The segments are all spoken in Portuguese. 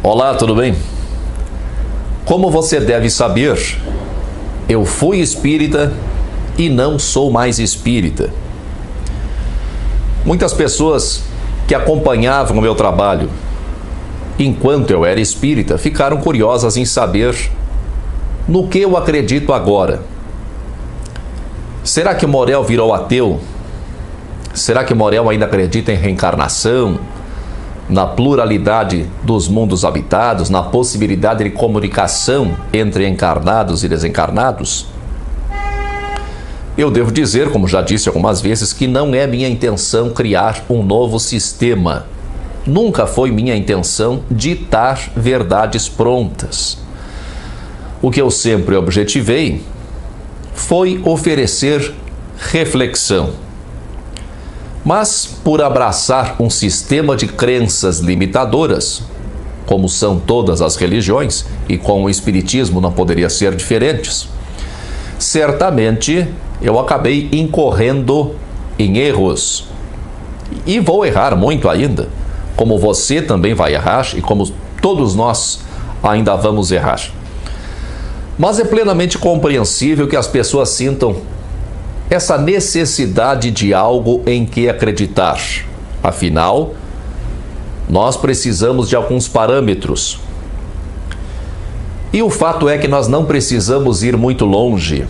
Olá, tudo bem? Como você deve saber, eu fui espírita e não sou mais espírita. Muitas pessoas que acompanhavam o meu trabalho enquanto eu era espírita ficaram curiosas em saber no que eu acredito agora. Será que Morel virou ateu? Será que Morel ainda acredita em reencarnação? Na pluralidade dos mundos habitados, na possibilidade de comunicação entre encarnados e desencarnados? Eu devo dizer, como já disse algumas vezes, que não é minha intenção criar um novo sistema. Nunca foi minha intenção ditar verdades prontas. O que eu sempre objetivei foi oferecer reflexão. Mas, por abraçar um sistema de crenças limitadoras, como são todas as religiões, e com o espiritismo não poderia ser diferentes, certamente eu acabei incorrendo em erros. E vou errar muito ainda, como você também vai errar e como todos nós ainda vamos errar. Mas é plenamente compreensível que as pessoas sintam essa necessidade de algo em que acreditar. Afinal, nós precisamos de alguns parâmetros. E o fato é que nós não precisamos ir muito longe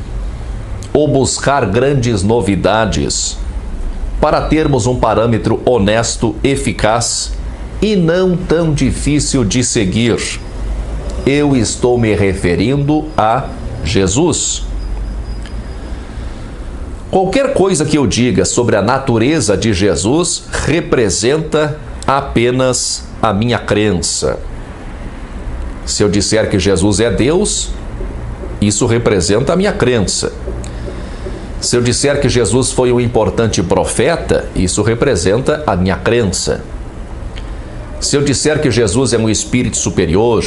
ou buscar grandes novidades para termos um parâmetro honesto, eficaz e não tão difícil de seguir. Eu estou me referindo a Jesus. Qualquer coisa que eu diga sobre a natureza de Jesus representa apenas a minha crença. Se eu disser que Jesus é Deus, isso representa a minha crença. Se eu disser que Jesus foi um importante profeta, isso representa a minha crença. Se eu disser que Jesus é um espírito superior,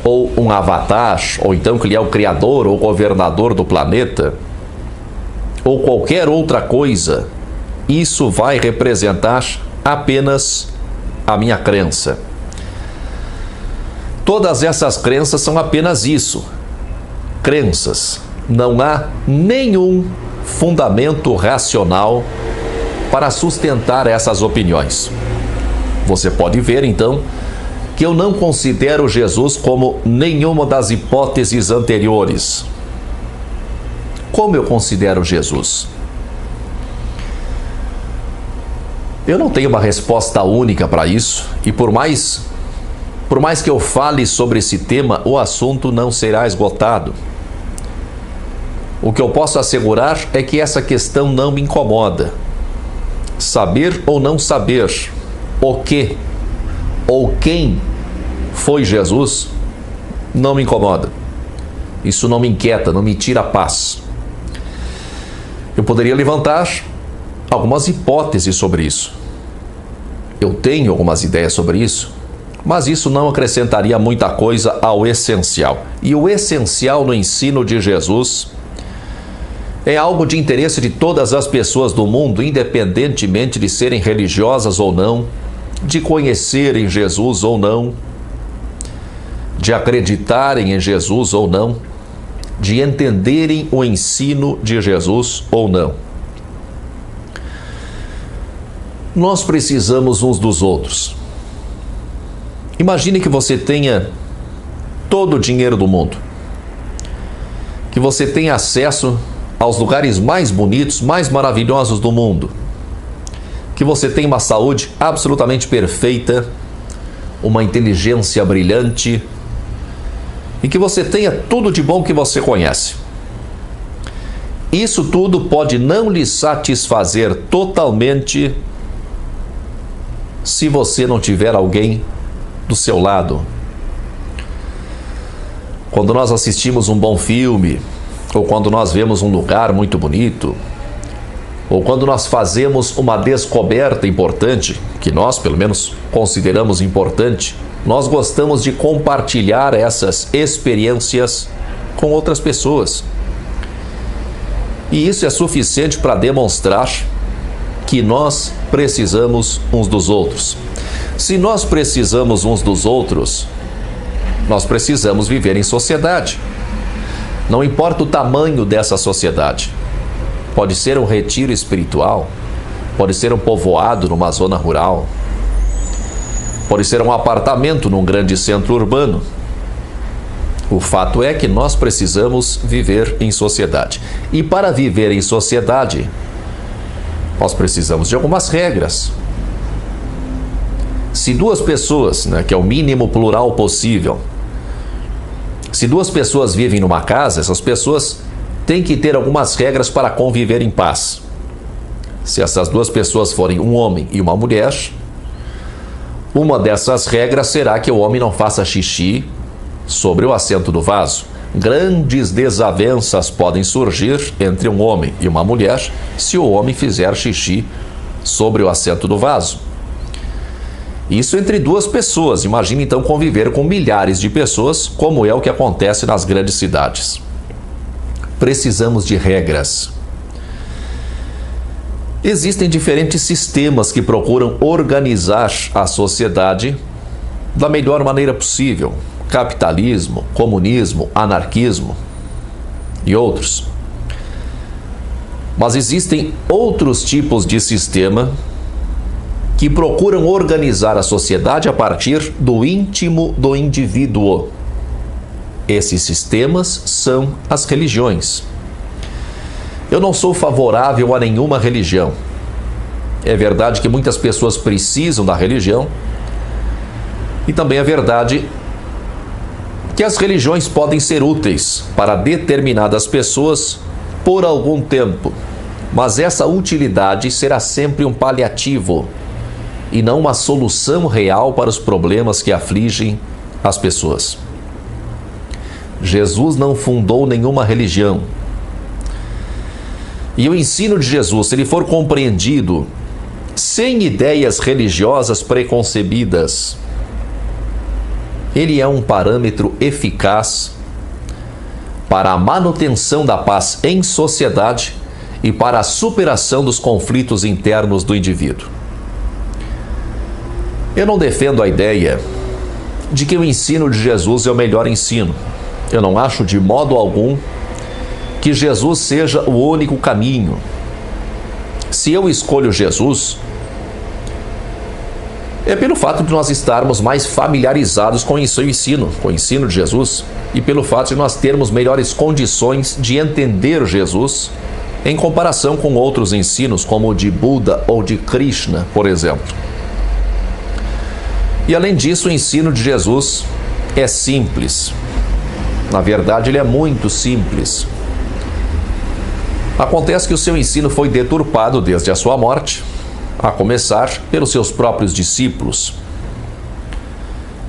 ou um avatar, ou então que ele é o criador ou governador do planeta, ou qualquer outra coisa, isso vai representar apenas a minha crença. Todas essas crenças são apenas isso, crenças. Não há nenhum fundamento racional para sustentar essas opiniões. Você pode ver, então, que eu não considero Jesus como nenhuma das hipóteses anteriores. Como eu considero Jesus? Eu não tenho uma resposta única para isso, e por mais que eu fale sobre esse tema, o assunto não será esgotado. O que eu posso assegurar é que essa questão não me incomoda. Saber ou não saber o que ou quem foi Jesus não me incomoda. Isso não me inquieta, não me tira a paz. Eu poderia levantar algumas hipóteses sobre isso. Eu tenho algumas ideias sobre isso, mas isso não acrescentaria muita coisa ao essencial. E o essencial no ensino de Jesus é algo de interesse de todas as pessoas do mundo, independentemente de serem religiosas ou não, de conhecerem Jesus ou não, de acreditarem em Jesus ou não, de entenderem o ensino de Jesus ou não. Nós precisamos uns dos outros. Imagine que você tenha todo o dinheiro do mundo, que você tenha acesso aos lugares mais bonitos, mais maravilhosos do mundo, que você tenha uma saúde absolutamente perfeita, uma inteligência brilhante e que você tenha tudo de bom que você conhece. Isso tudo pode não lhe satisfazer totalmente se você não tiver alguém do seu lado. Quando nós assistimos um bom filme, ou quando nós vemos um lugar muito bonito, ou quando nós fazemos uma descoberta importante, que nós, pelo menos, consideramos importante, nós gostamos de compartilhar essas experiências com outras pessoas. E isso é suficiente para demonstrar que nós precisamos uns dos outros. Se nós precisamos uns dos outros, nós precisamos viver em sociedade. Não importa o tamanho dessa sociedade. Pode ser um retiro espiritual, pode ser um povoado numa zona rural, pode ser um apartamento num grande centro urbano. O fato é que nós precisamos viver em sociedade. E para viver em sociedade, nós precisamos de algumas regras. Se duas pessoas, que é o mínimo plural possível, se duas pessoas vivem numa casa, essas pessoas têm que ter algumas regras para conviver em paz. Se essas duas pessoas forem um homem e uma mulher, uma dessas regras será que o homem não faça xixi sobre o assento do vaso. Grandes desavenças podem surgir entre um homem e uma mulher se o homem fizer xixi sobre o assento do vaso. Isso entre duas pessoas. Imagine então conviver com milhares de pessoas, como é o que acontece nas grandes cidades. Precisamos de regras. Existem diferentes sistemas que procuram organizar a sociedade da melhor maneira possível. Capitalismo, comunismo, anarquismo e outros. Mas existem outros tipos de sistema que procuram organizar a sociedade a partir do íntimo do indivíduo. Esses sistemas são as religiões. Eu não sou favorável a nenhuma religião. É verdade que muitas pessoas precisam da religião, e também é verdade que as religiões podem ser úteis para determinadas pessoas por algum tempo, mas essa utilidade será sempre um paliativo e não uma solução real para os problemas que afligem as pessoas. Jesus não fundou nenhuma religião. E o ensino de Jesus, se ele for compreendido sem ideias religiosas preconcebidas, ele é um parâmetro eficaz para a manutenção da paz em sociedade e para a superação dos conflitos internos do indivíduo. Eu não defendo a ideia de que o ensino de Jesus é o melhor ensino. Eu não acho de modo algum que Jesus seja o único caminho. Se eu escolho Jesus, é pelo fato de nós estarmos mais familiarizados com o seu ensino, com o ensino de Jesus, e pelo fato de nós termos melhores condições de entender Jesus em comparação com outros ensinos, como o de Buda ou de Krishna, por exemplo. E além disso, o ensino de Jesus é simples. Na verdade, ele é muito simples. Acontece que o seu ensino foi deturpado desde a sua morte, a começar pelos seus próprios discípulos.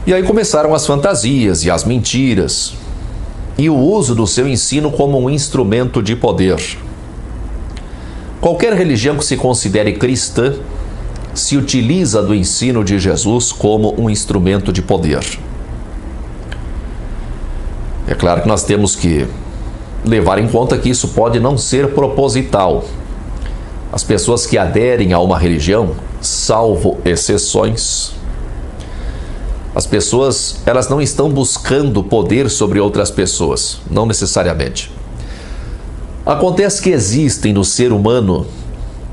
E aí começaram as fantasias e as mentiras, e o uso do seu ensino como um instrumento de poder. Qualquer religião que se considere cristã se utiliza do ensino de Jesus como um instrumento de poder. É claro que nós temos que levar em conta que isso pode não ser proposital. As pessoas que aderem a uma religião, salvo exceções, as pessoas, elas não estão buscando poder sobre outras pessoas, não necessariamente. Acontece que existem no ser humano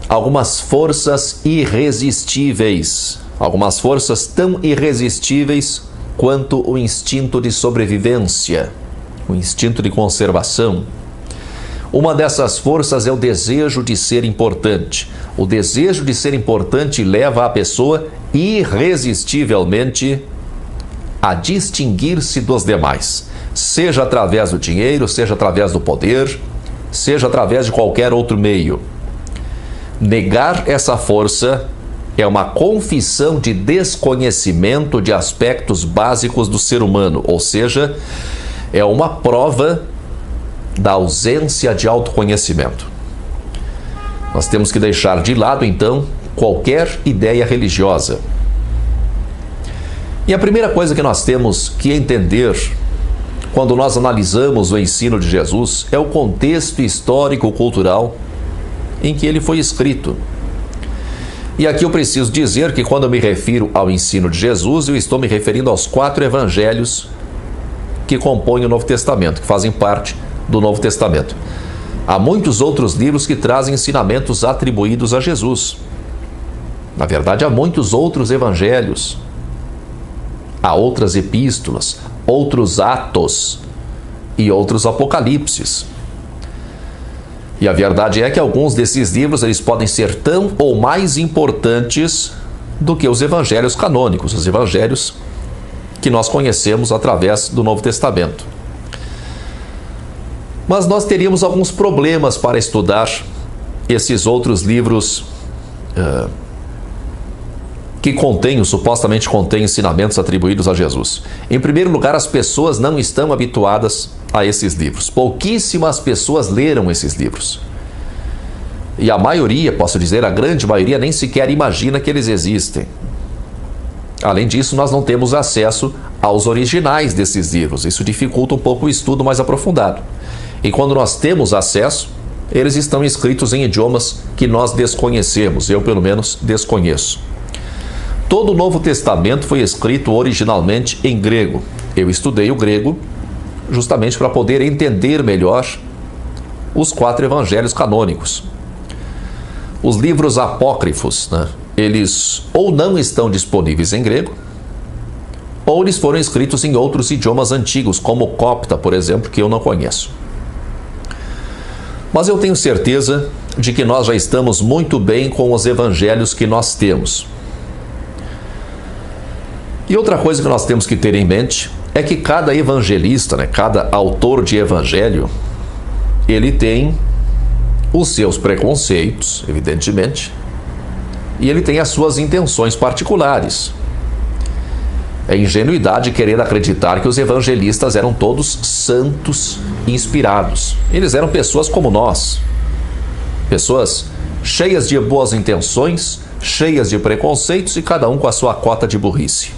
algumas forças irresistíveis, algumas forças tão irresistíveis quanto o instinto de sobrevivência, o instinto de conservação. Uma dessas forças é o desejo de ser importante. O desejo de ser importante leva a pessoa irresistivelmente a distinguir-se dos demais, seja através do dinheiro, seja através do poder, seja através de qualquer outro meio. Negar essa força é uma confissão de desconhecimento de aspectos básicos do ser humano, ou seja, é uma prova da ausência de autoconhecimento. Nós temos que deixar de lado, então, qualquer ideia religiosa. E a primeira coisa que nós temos que entender quando nós analisamos o ensino de Jesus é o contexto histórico-cultural em que ele foi escrito. E aqui eu preciso dizer que quando eu me refiro ao ensino de Jesus, eu estou me referindo aos 4 evangelhos que compõem o Novo Testamento, que fazem parte do Novo Testamento. Há muitos outros livros que trazem ensinamentos atribuídos a Jesus. Na verdade, há muitos outros evangelhos. Há outras epístolas, outros atos e outros apocalipses. E a verdade é que alguns desses livros eles podem ser tão ou mais importantes do que os evangelhos canônicos, os evangelhos que nós conhecemos através do Novo Testamento. Mas nós teríamos alguns problemas para estudar esses outros livros que supostamente contêm ensinamentos atribuídos a Jesus. Em primeiro lugar, as pessoas não estão habituadas a esses livros. Pouquíssimas pessoas leram esses livros. E a maioria, posso dizer, a grande maioria, nem sequer imagina que eles existem. Além disso, nós não temos acesso aos originais desses livros. Isso dificulta um pouco o estudo mais aprofundado. E quando nós temos acesso, eles estão escritos em idiomas que nós desconhecemos. Eu, pelo menos, desconheço. Todo o Novo Testamento foi escrito originalmente em grego. Eu estudei o grego justamente para poder entender melhor os 4 evangelhos canônicos. Os livros apócrifos, eles ou não estão disponíveis em grego, ou eles foram escritos em outros idiomas antigos, como o copta, por exemplo, que eu não conheço. Mas eu tenho certeza de que nós já estamos muito bem com os evangelhos que nós temos. E outra coisa que nós temos que ter em mente é que cada evangelista, cada autor de evangelho, ele tem os seus preconceitos, evidentemente, e ele tem as suas intenções particulares. É ingenuidade querer acreditar que os evangelistas eram todos santos e inspirados. Eles eram pessoas como nós, pessoas cheias de boas intenções, cheias de preconceitos e cada um com a sua cota de burrice.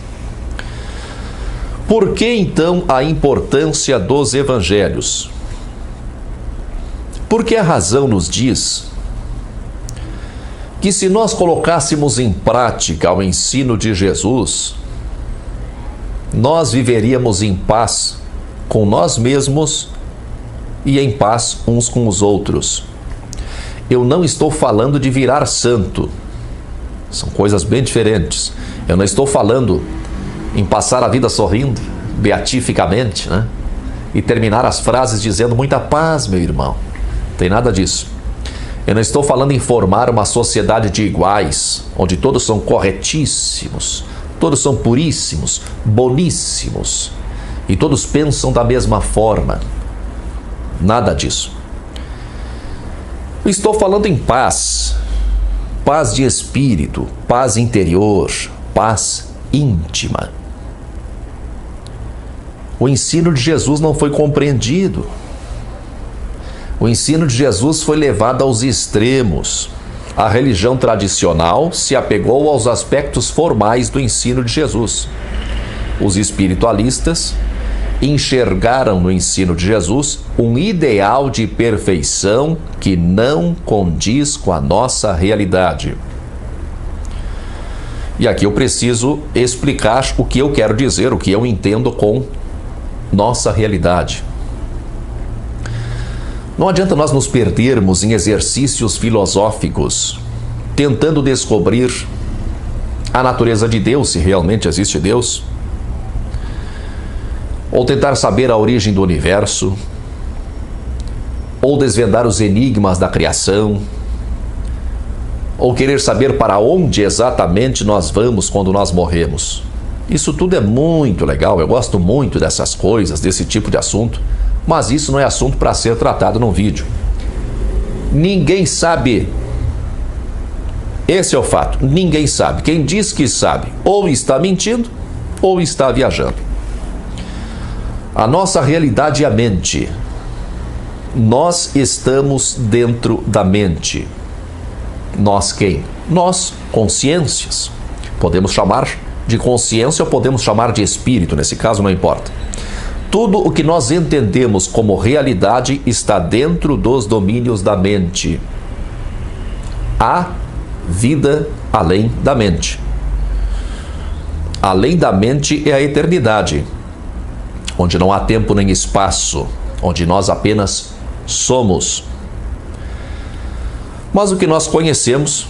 Por que então a importância dos evangelhos? Porque a razão nos diz que se nós colocássemos em prática o ensino de Jesus, nós viveríamos em paz com nós mesmos e em paz uns com os outros. Eu não estou falando de virar santo. São coisas bem diferentes. Eu não estou falando em passar a vida sorrindo, beatificamente, e terminar as frases dizendo muita paz, meu irmão. Não tem nada disso. Eu não estou falando em formar uma sociedade de iguais, onde todos são corretíssimos, todos são puríssimos, boníssimos, e todos pensam da mesma forma. Nada disso. Eu estou falando em paz, paz de espírito, paz interior, paz íntima. O ensino de Jesus não foi compreendido. O ensino de Jesus foi levado aos extremos. A religião tradicional se apegou aos aspectos formais do ensino de Jesus. Os espiritualistas enxergaram no ensino de Jesus um ideal de perfeição que não condiz com a nossa realidade. E aqui eu preciso explicar o que eu quero dizer, o que eu entendo com nossa realidade. Não adianta nós nos perdermos em exercícios filosóficos, tentando descobrir a natureza de Deus, se realmente existe Deus, ou tentar saber a origem do universo, ou desvendar os enigmas da criação, ou querer saber para onde exatamente nós vamos quando nós morremos. Isso tudo é muito legal, eu gosto muito dessas coisas, desse tipo de assunto, mas isso não é assunto para ser tratado num vídeo. Ninguém sabe. Esse é o fato, ninguém sabe. Quem diz que sabe, ou está mentindo, ou está viajando. A nossa realidade é a mente. Nós estamos dentro da mente. Nós quem? Nós, consciências. Podemos chamar de consciência ou podemos chamar de espírito, nesse caso não importa. Tudo o que nós entendemos como realidade está dentro dos domínios da mente. Há vida além da mente. Além da mente é a eternidade, onde não há tempo nem espaço, onde nós apenas somos. Mas o que nós conhecemos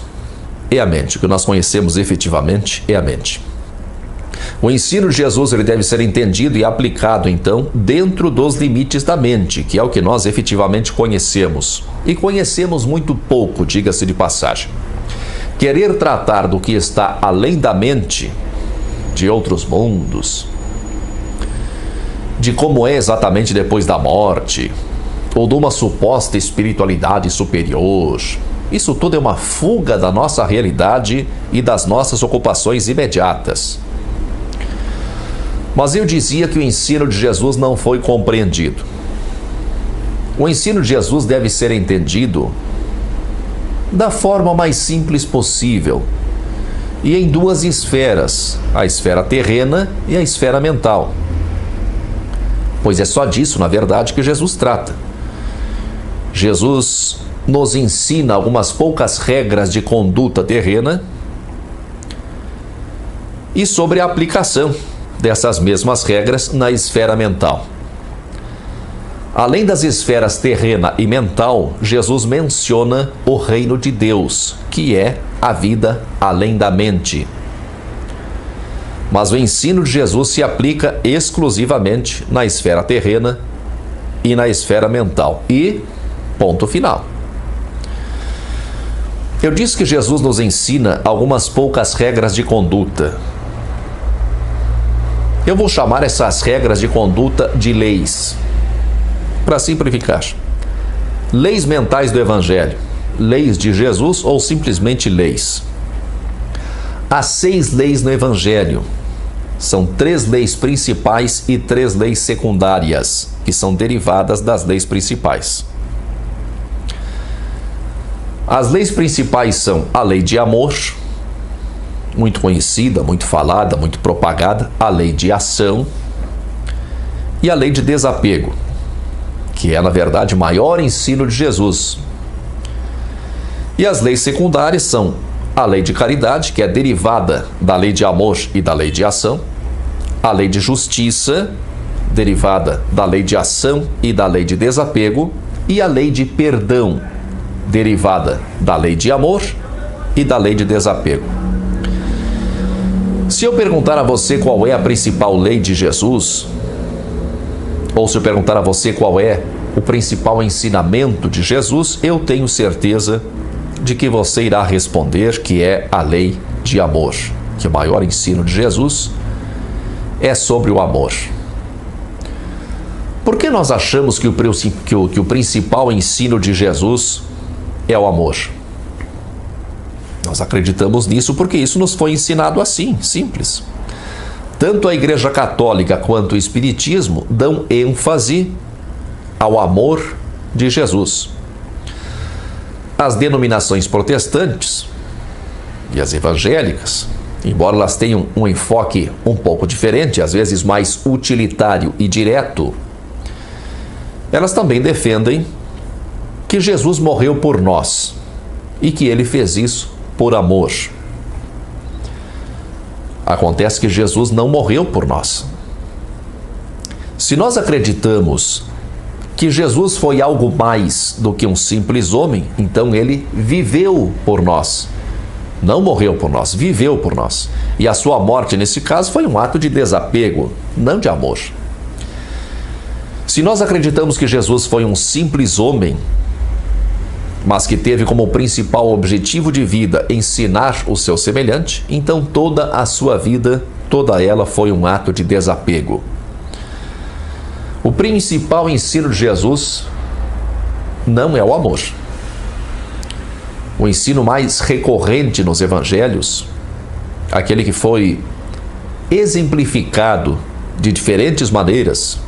é a mente. O que nós conhecemos efetivamente é a mente. O ensino de Jesus ele deve ser entendido e aplicado, então, dentro dos limites da mente, que é o que nós efetivamente conhecemos. E conhecemos muito pouco, diga-se de passagem. Querer tratar do que está além da mente, de outros mundos, de como é exatamente depois da morte, ou de uma suposta espiritualidade superior, isso tudo é uma fuga da nossa realidade e das nossas ocupações imediatas. Mas eu dizia que o ensino de Jesus não foi compreendido. O ensino de Jesus deve ser entendido da forma mais simples possível e em duas esferas, a esfera terrena e a esfera mental. Pois é só disso, na verdade, que Jesus trata. Jesus nos ensina algumas poucas regras de conduta terrena e sobre a aplicação dessas mesmas regras na esfera mental. Além das esferas terrena e mental, Jesus menciona o reino de Deus, que é a vida além da mente. Mas o ensino de Jesus se aplica exclusivamente na esfera terrena e na esfera mental. E ponto final. Eu disse que Jesus nos ensina algumas poucas regras de conduta. Eu vou chamar essas regras de conduta de leis, para simplificar. Leis mentais do Evangelho, leis de Jesus ou simplesmente leis. Há 6 leis no Evangelho. São 3 leis principais e 3 leis secundárias, que são derivadas das leis principais. As leis principais são a lei de amor, muito conhecida, muito falada, muito propagada, a lei de ação e a lei de desapego, que é, na verdade, o maior ensino de Jesus. E as leis secundárias são a lei de caridade, que é derivada da lei de amor e da lei de ação, a lei de justiça, derivada da lei de ação e da lei de desapego, e a lei de perdão, derivada da lei de amor e da lei de desapego. Se eu perguntar a você qual é a principal lei de Jesus, ou se eu perguntar a você qual é o principal ensinamento de Jesus, eu tenho certeza de que você irá responder que é a lei de amor, que o maior ensino de Jesus é sobre o amor. Por que nós achamos que o principal ensino de Jesus é o amor? Nós acreditamos nisso porque isso nos foi ensinado assim, simples. Tanto a Igreja Católica quanto o Espiritismo dão ênfase ao amor de Jesus. As denominações protestantes e as evangélicas, embora elas tenham um enfoque um pouco diferente, às vezes mais utilitário e direto, elas também defendem que Jesus morreu por nós e que ele fez isso por amor. Acontece que Jesus não morreu por nós. Se nós acreditamos que Jesus foi algo mais do que um simples homem, então ele viveu por nós. Não morreu por nós, viveu por nós. E a sua morte, nesse caso, foi um ato de desapego, não de amor. Se nós acreditamos que Jesus foi um simples homem, mas que teve como principal objetivo de vida ensinar o seu semelhante, então toda a sua vida, toda ela foi um ato de desapego. O principal ensino de Jesus não é o amor. O ensino mais recorrente nos evangelhos, aquele que foi exemplificado de diferentes maneiras,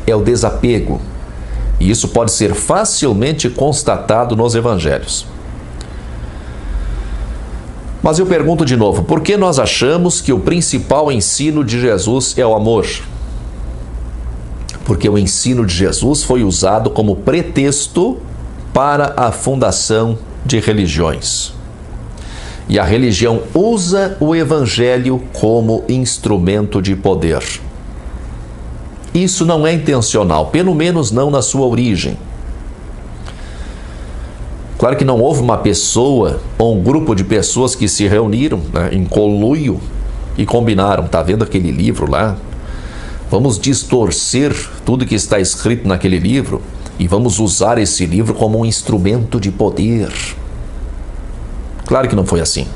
é o desapego. E isso pode ser facilmente constatado nos evangelhos. Mas eu pergunto de novo, por que nós achamos que o principal ensino de Jesus é o amor? Porque o ensino de Jesus foi usado como pretexto para a fundação de religiões. E a religião usa o evangelho como instrumento de poder. Isso não é intencional, pelo menos não na sua origem. Claro que não houve uma pessoa ou um grupo de pessoas que se reuniram, né, em conluio e combinaram. Tá vendo aquele livro lá? Vamos distorcer tudo que está escrito naquele livro e vamos usar esse livro como um instrumento de poder. Claro que não foi assim.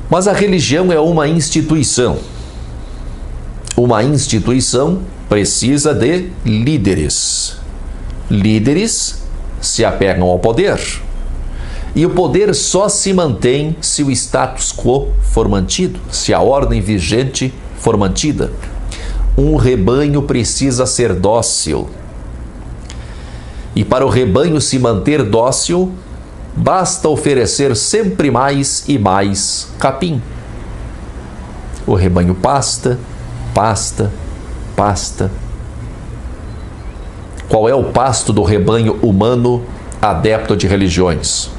Mas a religião é uma instituição. Uma instituição precisa de líderes. Líderes se apegam ao poder. E o poder só se mantém se o status quo for mantido, se a ordem vigente for mantida. Um rebanho precisa ser dócil. E para o rebanho se manter dócil, basta oferecer sempre mais e mais capim. O rebanho pasta, pasta, pasta. Qual é o pasto do rebanho humano adepto de religiões?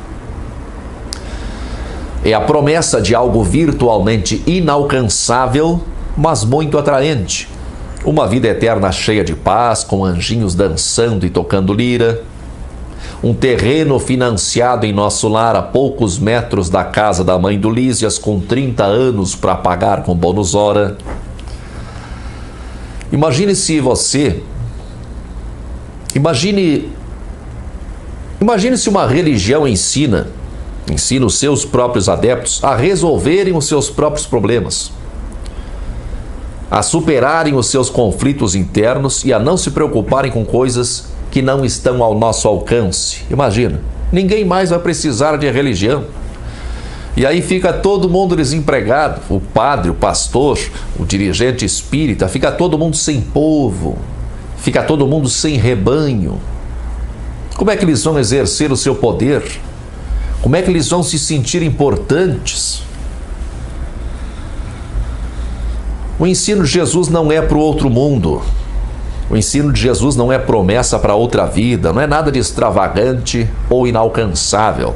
É a promessa de algo virtualmente inalcançável, mas muito atraente. Uma vida eterna cheia de paz, com anjinhos dançando e tocando lira. Um terreno financiado em nosso lar a poucos metros da casa da mãe do Lísias, com 30 anos para pagar com bônus hora. Imagine se você... Imagine se uma religião ensina os seus próprios adeptos a resolverem os seus próprios problemas, a superarem os seus conflitos internos e a não se preocuparem com coisas que não estão ao nosso alcance. Imagina, ninguém mais vai precisar de religião. E aí fica todo mundo desempregado, o padre, o pastor, o dirigente espírita, fica todo mundo sem povo, fica todo mundo sem rebanho. Como é que eles vão exercer o seu poder? Como é que eles vão se sentir importantes? O ensino de Jesus não é para o outro mundo. O ensino de Jesus não é promessa para outra vida, não é nada de extravagante ou inalcançável.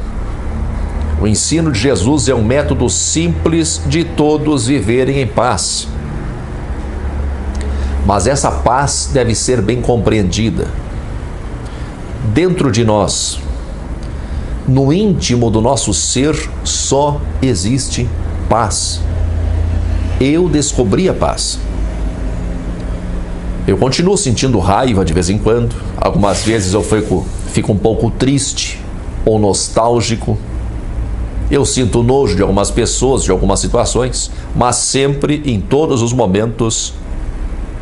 O ensino de Jesus é um método simples de todos viverem em paz. Mas essa paz deve ser bem compreendida. Dentro de nós, no íntimo do nosso ser, só existe paz. Eu descobri a paz. Eu continuo sentindo raiva de vez em quando. Algumas vezes eu fico um pouco triste ou nostálgico. Eu sinto nojo de algumas pessoas, de algumas situações, mas sempre, em todos os momentos,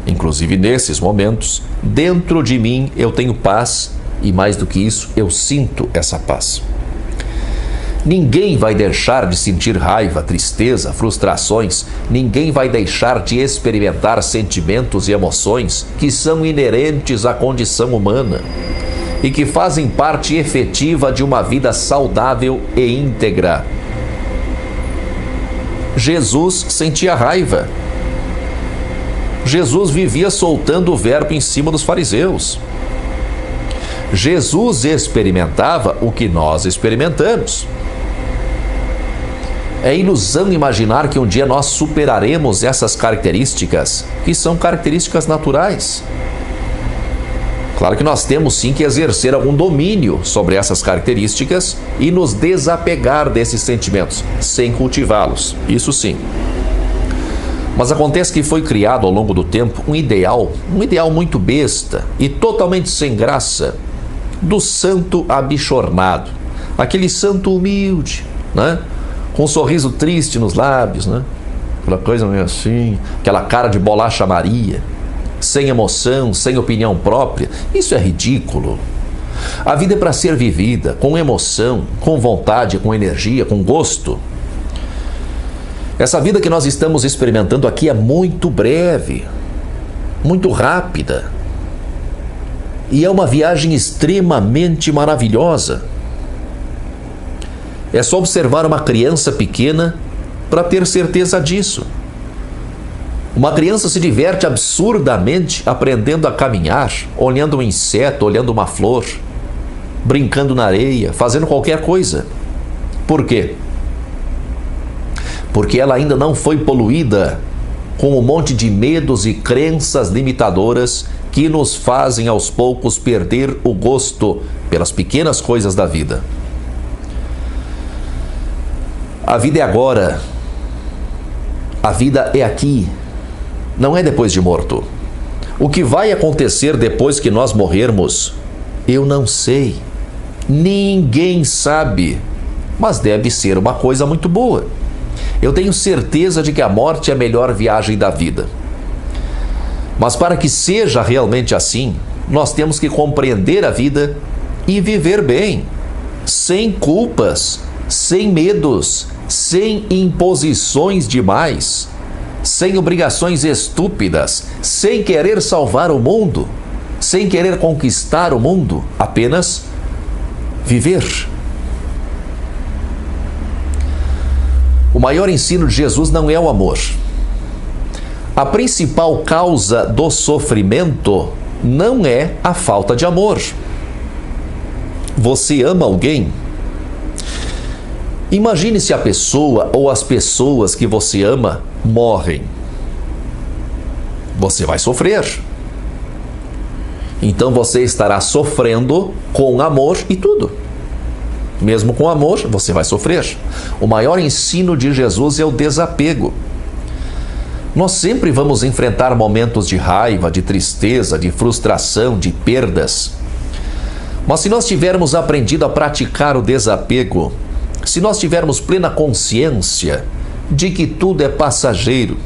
inclusive nesses momentos, dentro de mim eu tenho paz e, mais do que isso, eu sinto essa paz. Ninguém vai deixar de sentir raiva, tristeza, frustrações. Ninguém vai deixar de experimentar sentimentos e emoções que são inerentes à condição humana e que fazem parte efetiva de uma vida saudável e íntegra. Jesus sentia raiva. Jesus vivia soltando o verbo em cima dos fariseus. Jesus experimentava o que nós experimentamos. É ilusão imaginar que um dia nós superaremos essas características, que são características naturais. Claro que nós temos sim que exercer algum domínio sobre essas características e nos desapegar desses sentimentos, sem cultivá-los, isso sim. Mas acontece que foi criado ao longo do tempo um ideal muito besta e totalmente sem graça, do santo abichornado, aquele santo humilde, né? Com um sorriso triste nos lábios, né? Aquela coisa meio assim, aquela cara de bolacha Maria, sem emoção, sem opinião própria. Isso é ridículo. A vida é para ser vivida com emoção, com vontade, com energia, com gosto. Essa vida que nós estamos experimentando aqui é muito breve, muito rápida. E é uma viagem extremamente maravilhosa. É só observar uma criança pequena para ter certeza disso. Uma criança se diverte absurdamente aprendendo a caminhar, olhando um inseto, olhando uma flor, brincando na areia, fazendo qualquer coisa. Por quê? Porque ela ainda não foi poluída com um monte de medos e crenças limitadoras que nos fazem aos poucos perder o gosto pelas pequenas coisas da vida. A vida é agora. A vida é aqui. Não é depois de morto. O que vai acontecer depois que nós morrermos, eu não sei. Ninguém sabe. Mas deve ser uma coisa muito boa. Eu tenho certeza de que a morte é a melhor viagem da vida. Mas para que seja realmente assim, nós temos que compreender a vida e viver bem, sem culpas, sem medos, sem imposições demais, sem obrigações estúpidas, sem querer salvar o mundo, sem querer conquistar o mundo, apenas viver. O maior ensino de Jesus não é o amor. A principal causa do sofrimento não é a falta de amor. Você ama alguém? Imagine se a pessoa ou as pessoas que você ama morrem. Você vai sofrer. Então você estará sofrendo com amor e tudo. Mesmo com amor, você vai sofrer. O maior ensino de Jesus é o desapego. Nós sempre vamos enfrentar momentos de raiva, de tristeza, de frustração, de perdas. Mas se nós tivermos aprendido a praticar o desapego, se nós tivermos plena consciência de que tudo é passageiro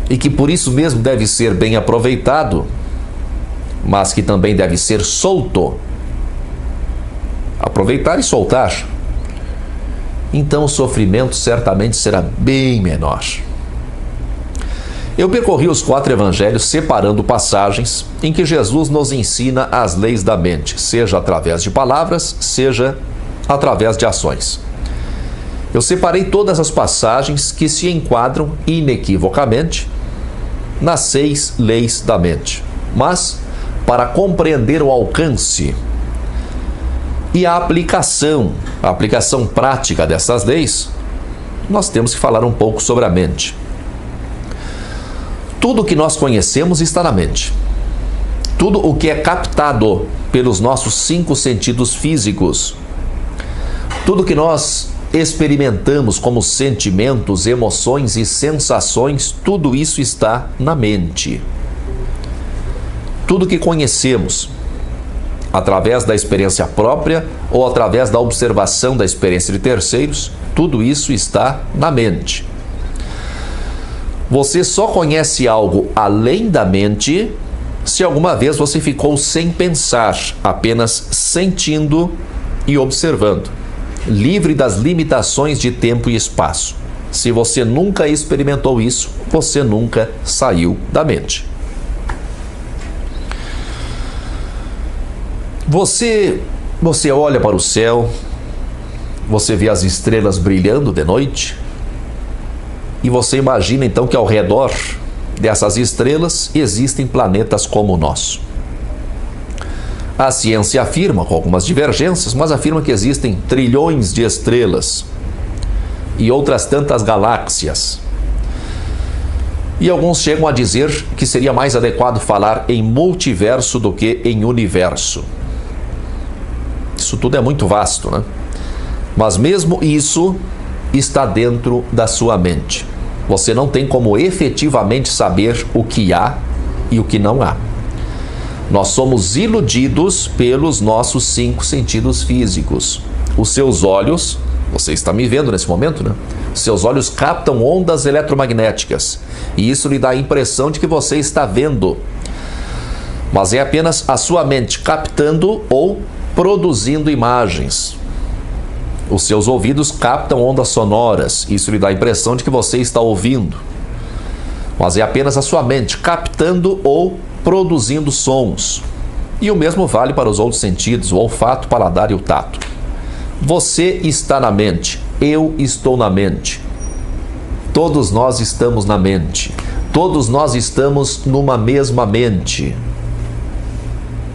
e que por isso mesmo deve ser bem aproveitado, mas que também deve ser solto, aproveitar e soltar, então o sofrimento certamente será bem menor. Eu percorri os 4 evangelhos separando passagens em que Jesus nos ensina as leis da mente, seja através de palavras, seja através de ações. Eu separei todas as passagens que se enquadram inequivocamente nas 6 leis da mente, mas para compreender o alcance e a aplicação prática dessas leis, nós temos que falar um pouco sobre a mente. Tudo o que nós conhecemos está na mente. Tudo o que é captado pelos nossos 5 sentidos físicos, tudo que nós experimentamos como sentimentos, emoções e sensações, tudo isso está na mente. Tudo que conhecemos, através da experiência própria ou através da observação da experiência de terceiros, tudo isso está na mente. Você só conhece algo além da mente se alguma vez você ficou sem pensar, apenas sentindo e observando, livre das limitações de tempo e espaço. Se você nunca experimentou isso, você nunca saiu da mente. Você olha para o céu, você vê as estrelas brilhando de noite, e você imagina então que ao redor dessas estrelas existem planetas como o nosso. A ciência afirma, com algumas divergências, mas afirma que existem trilhões de estrelas e outras tantas galáxias. E alguns chegam a dizer que seria mais adequado falar em multiverso do que em universo. Isso tudo é muito vasto, né? Mas mesmo isso está dentro da sua mente. Você não tem como efetivamente saber o que há e o que não há. Nós somos iludidos pelos nossos 5 sentidos físicos. Os seus olhos, você está me vendo nesse momento, né? Seus olhos captam ondas eletromagnéticas e isso lhe dá a impressão de que você está vendo. Mas é apenas a sua mente captando ou produzindo imagens. Os seus ouvidos captam ondas sonoras, isso lhe dá a impressão de que você está ouvindo. Mas é apenas a sua mente captando ou produzindo sons. E o mesmo vale para os outros sentidos, o olfato, o paladar e o tato. Você está na mente, eu estou na mente. Todos nós estamos na mente. Todos nós estamos numa mesma mente.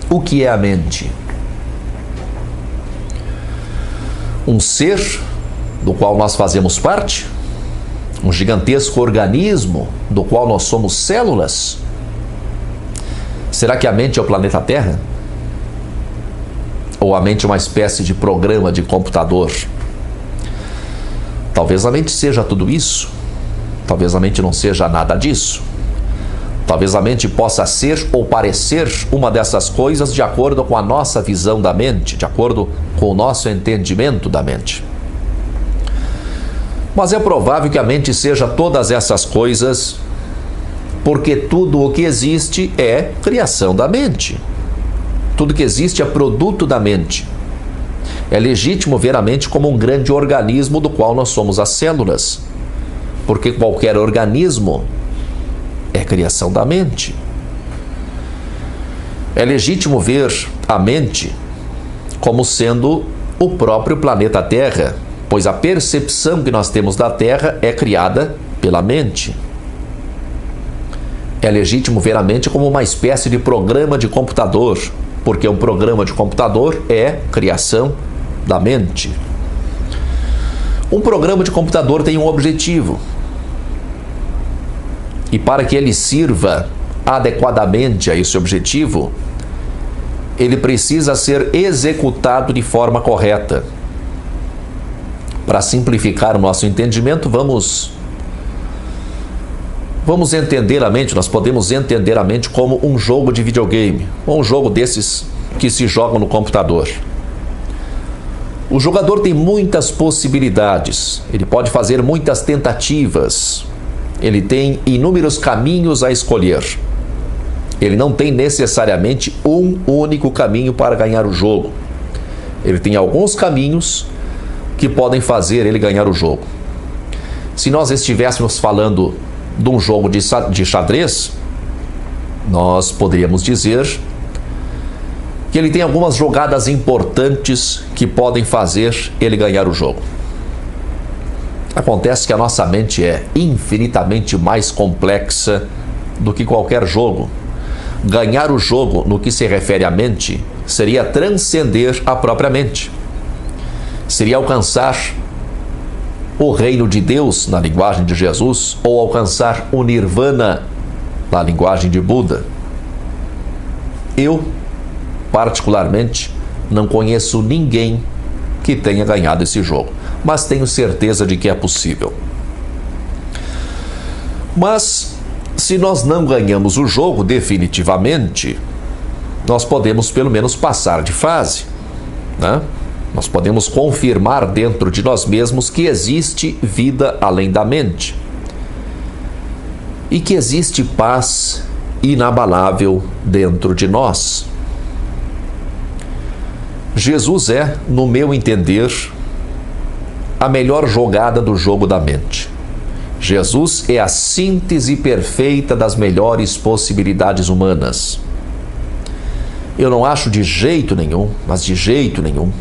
O que é a mente? um ser do qual nós fazemos parte, um gigantesco organismo do qual nós somos células? Será que a mente é o planeta Terra? Ou a mente é uma espécie de programa de computador? Talvez a mente seja tudo isso. Talvez a mente não seja nada disso. Talvez a mente possa ser ou parecer uma dessas coisas de acordo com a nossa visão da mente, de acordo com o nosso entendimento da mente. Mas é provável que a mente seja todas essas coisas, porque tudo o que existe é criação da mente. Tudo que existe é produto da mente. É legítimo ver a mente como um grande organismo do qual nós somos as células, porque qualquer organismo é criação da mente. É legítimo ver a mente como sendo o próprio planeta Terra, pois a percepção que nós temos da Terra é criada pela mente. É legítimo ver a mente como uma espécie de programa de computador, porque um programa de computador é criação da mente. Um programa de computador tem um objetivo. E para que ele sirva adequadamente a esse objetivo, ele precisa ser executado de forma correta. Para simplificar o nosso entendimento, vamos entender a mente, nós podemos entender a mente como um jogo de videogame, ou um jogo desses que se jogam no computador. O jogador tem muitas possibilidades, ele pode fazer muitas tentativas, ele tem inúmeros caminhos a escolher. Ele não tem necessariamente um único caminho para ganhar o jogo. Ele tem alguns caminhos que podem fazer ele ganhar o jogo. Se nós estivéssemos falando de um jogo de xadrez, nós poderíamos dizer que ele tem algumas jogadas importantes que podem fazer ele ganhar o jogo. Acontece que a nossa mente é infinitamente mais complexa do que qualquer jogo. Ganhar o jogo, no que se refere à mente, seria transcender a própria mente. Seria alcançar o reino de Deus, na linguagem de Jesus, ou alcançar o nirvana, na linguagem de Buda. Eu, particularmente, não conheço ninguém que tenha ganhado esse jogo, mas tenho certeza de que é possível. Mas, se nós não ganhamos o jogo definitivamente, nós podemos pelo menos passar de fase, né? Nós podemos confirmar dentro de nós mesmos que existe vida além da mente e que existe paz inabalável dentro de nós. Jesus é, no meu entender, a melhor jogada do jogo da mente. Jesus é a síntese perfeita das melhores possibilidades humanas. Eu não acho de jeito nenhum, mas de jeito nenhum,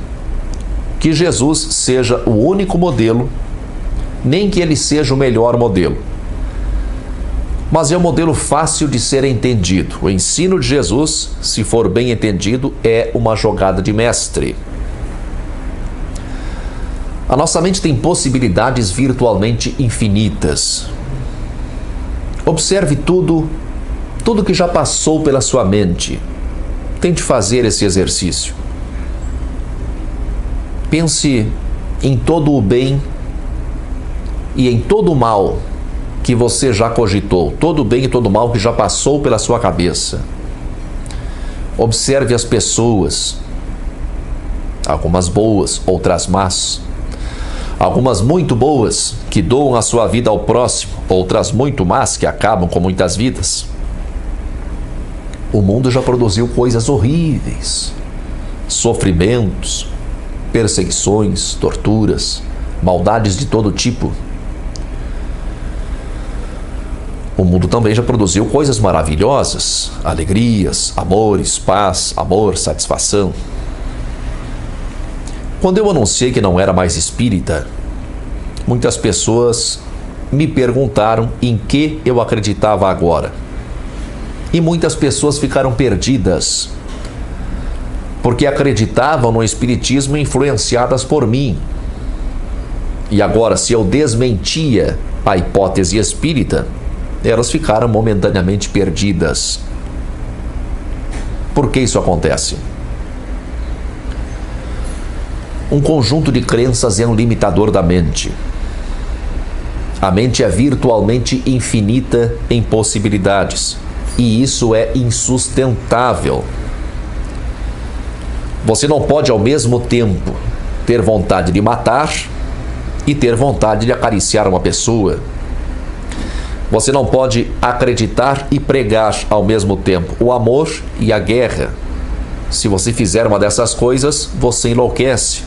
que Jesus seja o único modelo, nem que ele seja o melhor modelo. Mas é um modelo fácil de ser entendido. O ensino de Jesus, se for bem entendido, é uma jogada de mestre. A nossa mente tem possibilidades virtualmente infinitas. Observe tudo que já passou pela sua mente. Tente fazer esse exercício. Pense em todo o bem e em todo o mal que você já cogitou, todo o bem e todo o mal que já passou pela sua cabeça. Observe as pessoas, algumas boas, outras más. Algumas muito boas, que doam a sua vida ao próximo, outras muito más, que acabam com muitas vidas. O mundo já produziu coisas horríveis, sofrimentos, perseguições, torturas, maldades de todo tipo. O mundo também já produziu coisas maravilhosas, alegrias, amores, paz, amor, satisfação. Quando eu anunciei que não era mais espírita, muitas pessoas me perguntaram em que eu acreditava agora. E muitas pessoas ficaram perdidas, porque acreditavam no espiritismo influenciadas por mim, E agora, se eu desmentia a hipótese espírita, elas ficaram momentaneamente perdidas. Por que isso acontece? Um conjunto de crenças é um limitador da mente. A mente é virtualmente infinita em possibilidades, e isso é insustentável. Você não pode ao mesmo tempo ter vontade de matar e ter vontade de acariciar uma pessoa. Você não pode acreditar e pregar ao mesmo tempo o amor e a guerra. Se você fizer uma dessas coisas, você enlouquece.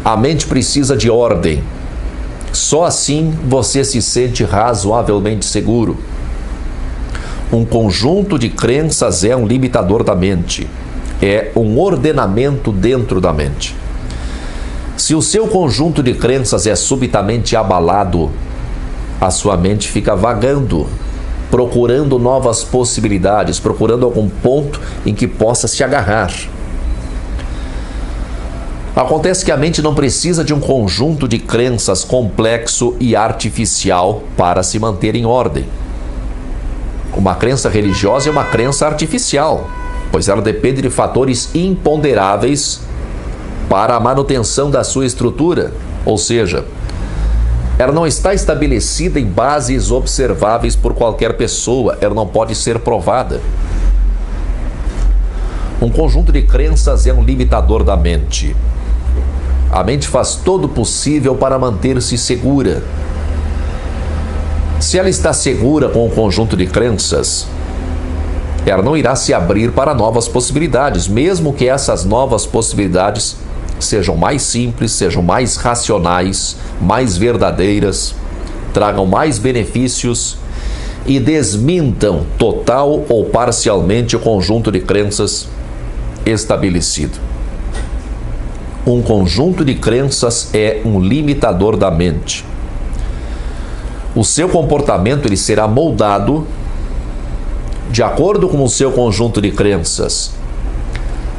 A mente precisa de ordem. Só assim você se sente razoavelmente seguro. Um conjunto de crenças é um limitador da mente. É um ordenamento dentro da mente. Se o seu conjunto de crenças é subitamente abalado, a sua mente fica vagando, procurando novas possibilidades, procurando algum ponto em que possa se agarrar. Acontece que a mente não precisa de um conjunto de crenças complexo e artificial para se manter em ordem. Uma crença religiosa é uma crença artificial, pois ela depende de fatores imponderáveis para a manutenção da sua estrutura, ou seja, ela não está estabelecida em bases observáveis por qualquer pessoa, ela não pode ser provada. Um conjunto de crenças é um limitador da mente. A mente faz todo o possível para manter-se segura. Se ela está segura com um conjunto de crenças, ela não irá se abrir para novas possibilidades, mesmo que essas novas possibilidades sejam mais simples, sejam mais racionais, mais verdadeiras, tragam mais benefícios e desmintam total ou parcialmente o conjunto de crenças estabelecido. Um conjunto de crenças é um limitador da mente. O seu comportamento ele será moldado de acordo com o seu conjunto de crenças.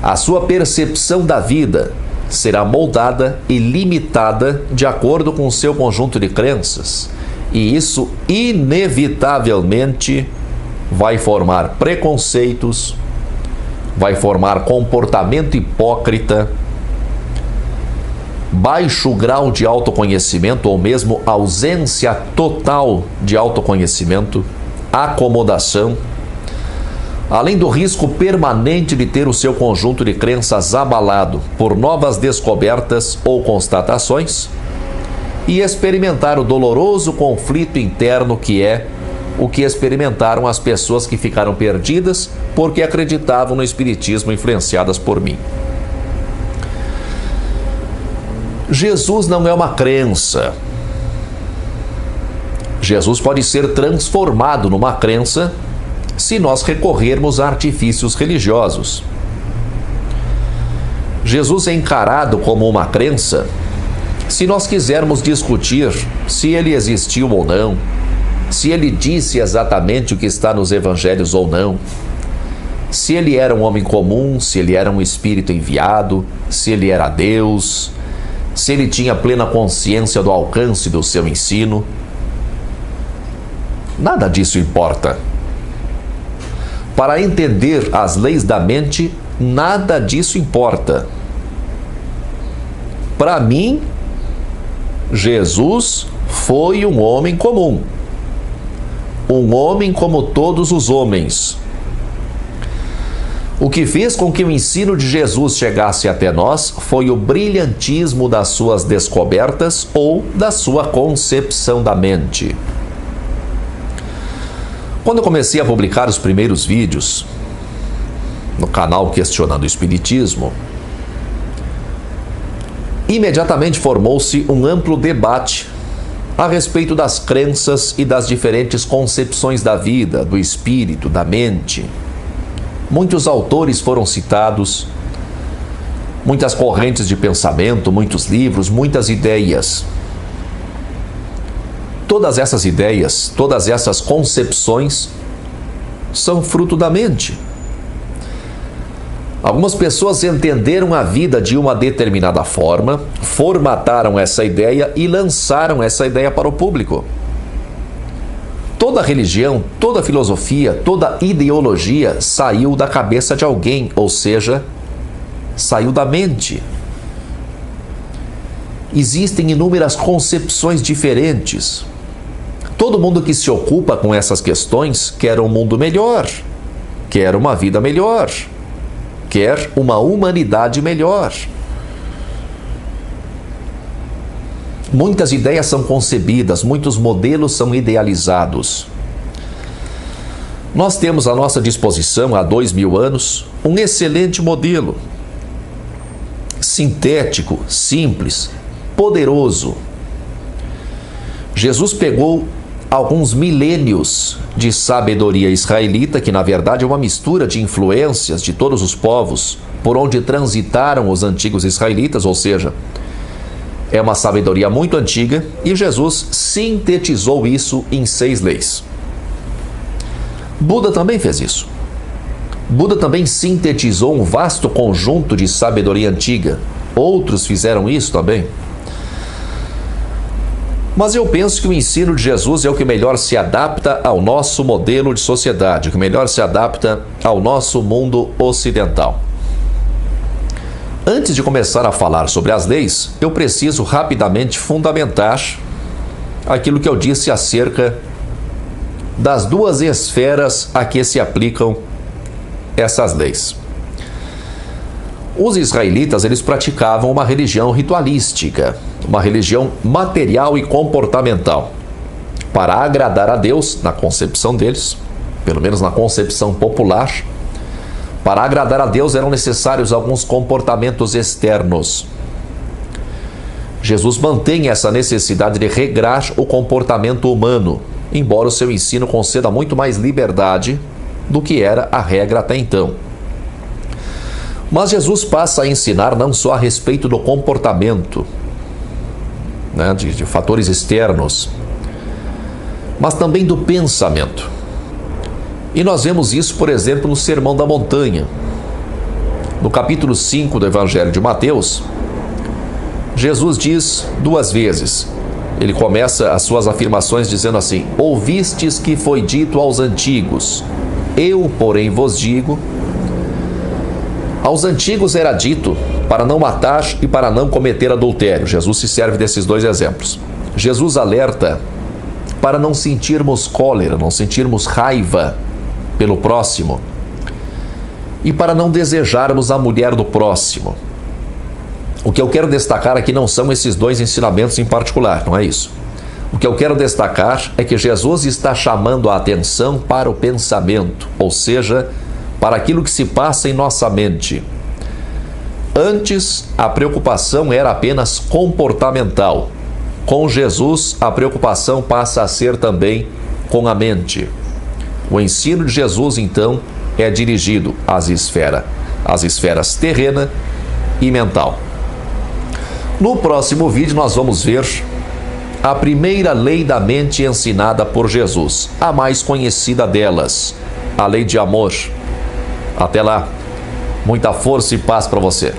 A sua percepção da vida será moldada e limitada de acordo com o seu conjunto de crenças. E isso inevitavelmente vai formar preconceitos, vai formar comportamento hipócrita, baixo grau de autoconhecimento ou mesmo ausência total de autoconhecimento, acomodação, além do risco permanente de ter o seu conjunto de crenças abalado por novas descobertas ou constatações e experimentar o doloroso conflito interno que é o que experimentaram as pessoas que ficaram perdidas porque acreditavam no espiritismo influenciadas por mim. Jesus não é uma crença. Jesus pode ser transformado numa crença se nós recorrermos a artifícios religiosos. Jesus é encarado como uma crença se nós quisermos discutir se ele existiu ou não, se ele disse exatamente o que está nos evangelhos ou não, se ele era um homem comum, se ele era um espírito enviado, se ele era Deus, se ele tinha plena consciência do alcance do seu ensino. Nada disso importa. Para entender as leis da mente, nada disso importa. Para mim, Jesus foi um homem comum. Um homem como todos os homens. O que fez com que o ensino de Jesus chegasse até nós foi o brilhantismo das suas descobertas ou da sua concepção da mente. Quando eu comecei a publicar os primeiros vídeos no canal Questionando o Espiritismo, imediatamente formou-se um amplo debate a respeito das crenças e das diferentes concepções da vida, do espírito, da mente. Muitos autores foram citados, muitas correntes de pensamento, muitos livros, muitas ideias. Todas essas ideias, todas essas concepções são fruto da mente. Algumas pessoas entenderam a vida de uma determinada forma, formataram essa ideia e lançaram essa ideia para o público. Toda religião, toda filosofia, toda ideologia saiu da cabeça de alguém, ou seja, saiu da mente. Existem inúmeras concepções diferentes. Todo mundo que se ocupa com essas questões quer um mundo melhor, quer uma vida melhor, quer uma humanidade melhor. Muitas ideias são concebidas, muitos modelos são idealizados. Nós temos à nossa disposição, há 2000 anos, um excelente modelo. Sintético, simples, poderoso. Jesus pegou alguns milênios de sabedoria israelita, que na verdade é uma mistura de influências de todos os povos por onde transitaram os antigos israelitas, ou seja, é uma sabedoria muito antiga, e Jesus sintetizou isso em 6 leis. Buda também fez isso. Buda também sintetizou um vasto conjunto de sabedoria antiga. Outros fizeram isso também. Mas eu penso que o ensino de Jesus é o que melhor se adapta ao nosso modelo de sociedade, o que melhor se adapta ao nosso mundo ocidental. Antes de começar a falar sobre as leis, eu preciso rapidamente fundamentar aquilo que eu disse acerca das 2 esferas a que se aplicam essas leis. Os israelitas, eles praticavam uma religião ritualística, uma religião material e comportamental. Para agradar a Deus, na concepção deles, pelo menos na concepção popular, para agradar a Deus eram necessários alguns comportamentos externos. Jesus mantém essa necessidade de regrar o comportamento humano, embora o seu ensino conceda muito mais liberdade do que era a regra até então. Mas Jesus passa a ensinar não só a respeito do comportamento, de fatores externos, mas também do pensamento. E nós vemos isso, por exemplo, no Sermão da Montanha. No capítulo 5 do Evangelho de Mateus, Jesus diz 2 vezes. Ele começa as suas afirmações dizendo assim: ouvistes que foi dito aos antigos, eu, porém, vos digo. Aos antigos era dito para não matar e para não cometer adultério. Jesus se serve desses 2 exemplos. Jesus alerta para não sentirmos cólera, não sentirmos raiva pelo próximo e para não desejarmos a mulher do próximo. O que eu quero destacar aqui não são esses 2 ensinamentos em particular, não é isso. O que eu quero destacar é que Jesus está chamando a atenção para o pensamento, ou seja, para aquilo que se passa em nossa mente. Antes, a preocupação era apenas comportamental. Com Jesus, a preocupação passa a ser também com a mente. O ensino de Jesus, então, é dirigido às esferas terrena e mental. No próximo vídeo, nós vamos ver a primeira lei da mente ensinada por Jesus, a mais conhecida delas, a lei de amor. Até lá, muita força e paz para você.